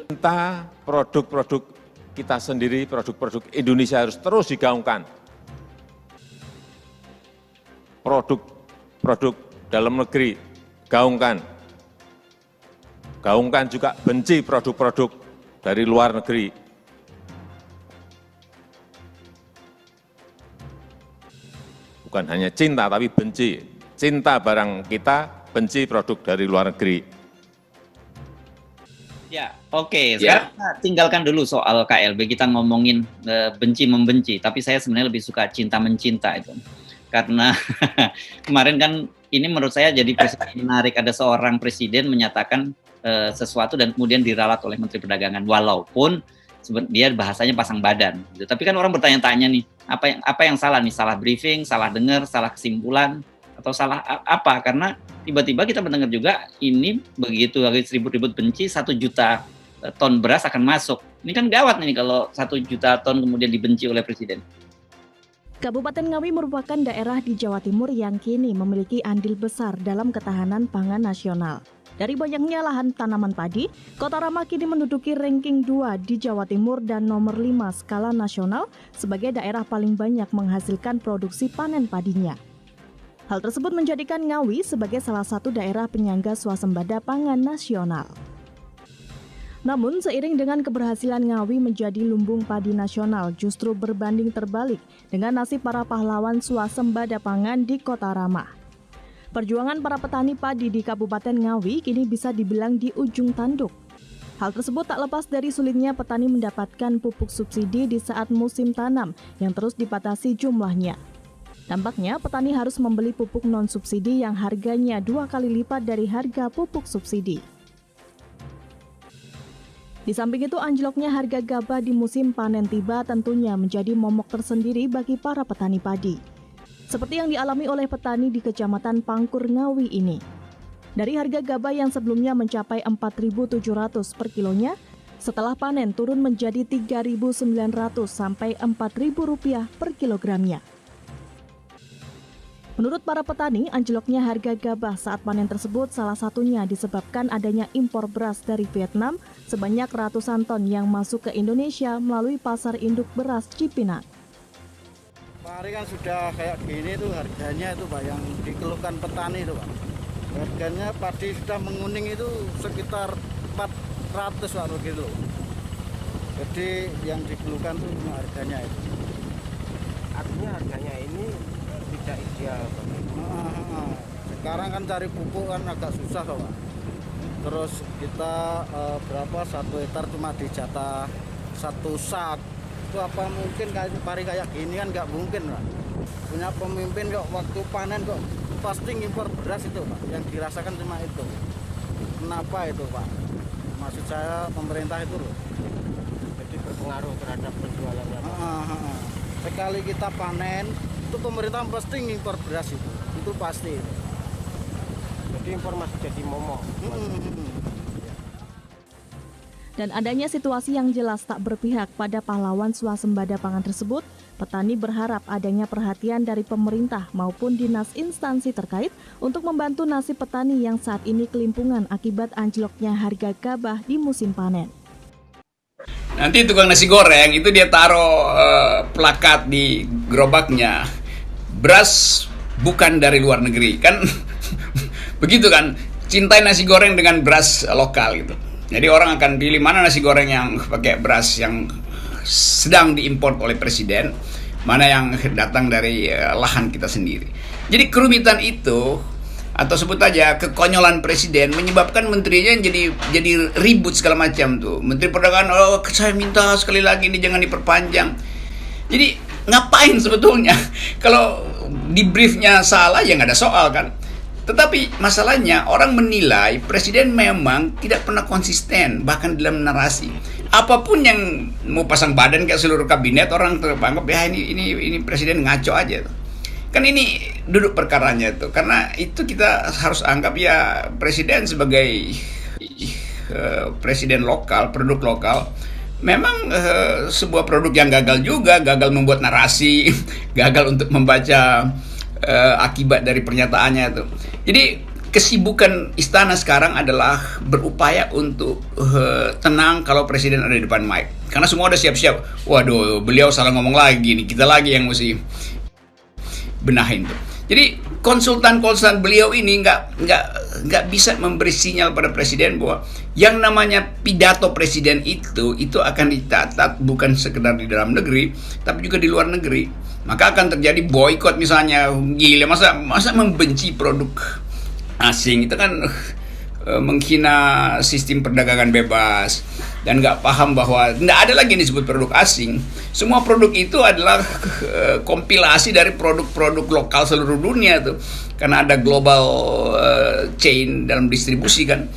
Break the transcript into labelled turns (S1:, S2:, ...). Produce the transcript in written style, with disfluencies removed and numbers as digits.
S1: Kita produk-produk kita sendiri, produk-produk Indonesia harus terus digaungkan. Produk-produk dalam negeri, gaungkan. Gaungkan juga benci produk-produk dari luar negeri. Bukan hanya cinta, tapi benci. Cinta barang kita, benci produk dari luar negeri.
S2: Ya, oke. Sekarang kita tinggalkan dulu soal KLB. Kita ngomongin benci-membenci. Tapi saya sebenarnya lebih suka cinta-mencinta itu. Karena kemarin kan ini menurut saya jadi menarik. Ada seorang presiden menyatakan sesuatu dan kemudian diralat oleh Menteri Perdagangan. Walaupun dia bahasanya pasang badan. Gitu. Tapi kan orang bertanya-tanya nih, apa yang salah nih? Salah briefing, salah dengar, salah kesimpulan, atau salah apa? Karena tiba-tiba kita mendengar juga ini begitu habis ribut-ribut benci 1 juta ton beras akan masuk. Ini kan gawat nih kalau 1 juta ton kemudian dibenci oleh presiden.
S3: Kabupaten Ngawi merupakan daerah di Jawa Timur yang kini memiliki andil besar dalam ketahanan pangan nasional. Dari banyaknya lahan tanaman padi, Kota Rama kini menduduki ranking 2 di Jawa Timur dan nomor 5 skala nasional sebagai daerah paling banyak menghasilkan produksi panen padinya. Hal tersebut menjadikan Ngawi sebagai salah satu daerah penyangga swasembada pangan nasional. Namun, seiring dengan keberhasilan Ngawi menjadi lumbung padi nasional justru berbanding terbalik dengan nasib para pahlawan swasembada pangan di Kota Rama. Perjuangan para petani padi di Kabupaten Ngawi kini bisa dibilang di ujung tanduk. Hal tersebut tak lepas dari sulitnya petani mendapatkan pupuk subsidi di saat musim tanam yang terus dibatasi jumlahnya. Dampaknya, petani harus membeli pupuk non-subsidi yang harganya 2 kali lipat dari harga pupuk subsidi. Di samping itu, anjloknya harga gabah di musim panen tiba tentunya menjadi momok tersendiri bagi para petani padi. Seperti yang dialami oleh petani di Kecamatan Pangkur Ngawi ini. Dari harga gabah yang sebelumnya mencapai 4.700 per kilonya, setelah panen turun menjadi 3.900 sampai 4.000 rupiah per kilogramnya. Menurut para petani, anjloknya harga gabah saat panen tersebut salah satunya disebabkan adanya impor beras dari Vietnam sebanyak ratusan ton yang masuk ke Indonesia melalui pasar induk beras Cipinang.
S4: Hari kan sudah kayak gini tuh harganya itu Pak yang dikeluhkan petani itu Pak. Harganya padi sudah menguning itu sekitar 400 Pak begitu. Jadi yang dikeluhkan tuh harganya itu.
S5: Artinya harganya ini tidak ideal Pak.
S4: Sekarang kan cari pupuk kan agak susah Pak. Terus kita berapa 1 hektar cuma dijatah 1 sak. Itu apa mungkin kayak gini kan nggak mungkin Pak. Punya pemimpin kok waktu panen kok pasti impor beras itu Pak. Yang dirasakan cuma itu. Kenapa itu Pak? Maksud saya pemerintah itu loh.
S5: Jadi berpengaruh terhadap penjualannya Pak.
S4: Sekali kita panen itu pemerintah pasti impor beras itu pasti.
S5: Jadi informasi jadi momok.
S3: Dan adanya situasi yang jelas tak berpihak pada pahlawan swasembada pangan tersebut, petani berharap adanya perhatian dari pemerintah maupun dinas instansi terkait untuk membantu nasib petani yang saat ini kelimpungan akibat anjloknya harga gabah di musim panen.
S6: Nanti tukang nasi goreng itu dia taruh plakat di gerobaknya, beras bukan dari luar negeri, kan begitu kan, cintai nasi goreng dengan beras lokal gitu. Jadi orang akan pilih mana nasi goreng yang pakai beras yang sedang diimpor oleh presiden, mana yang datang dari lahan kita sendiri. Jadi kerumitan itu, atau sebut aja kekonyolan presiden menyebabkan menterinya jadi ribut segala macam tuh. Menteri Perdagangan, saya minta sekali lagi ini jangan diperpanjang. Jadi ngapain sebetulnya? Kalau di briefnya salah ya nggak ada soal kan. Tetapi masalahnya orang menilai presiden memang tidak pernah konsisten bahkan dalam narasi. Apapun yang mau pasang badan kayak seluruh kabinet, orang teranggap ya ini presiden ngaco aja tuh. Kan ini duduk perkaranya tuh. Karena itu kita harus anggap ya presiden sebagai presiden lokal, produk lokal. Memang sebuah produk yang gagal juga, gagal membuat narasi, gagal untuk membaca akibat dari pernyataannya itu. Jadi kesibukan istana sekarang adalah berupaya untuk tenang kalau presiden ada di depan mic. Karena semua udah siap-siap. Waduh, beliau salah ngomong lagi nih. Kita lagi yang mesti benahin tuh. Jadi konsultan beliau ini nggak bisa memberi sinyal pada presiden bahwa yang namanya pidato presiden itu akan dicatat bukan sekedar di dalam negeri, tapi juga di luar negeri. Maka akan terjadi boykot misalnya. Gila, masa membenci produk asing itu kan menghina sistem perdagangan bebas dan nggak paham bahwa nggak ada lagi yang disebut produk asing. Semua produk itu adalah kompilasi dari produk-produk lokal seluruh dunia tuh, karena ada global chain dalam distribusi kan.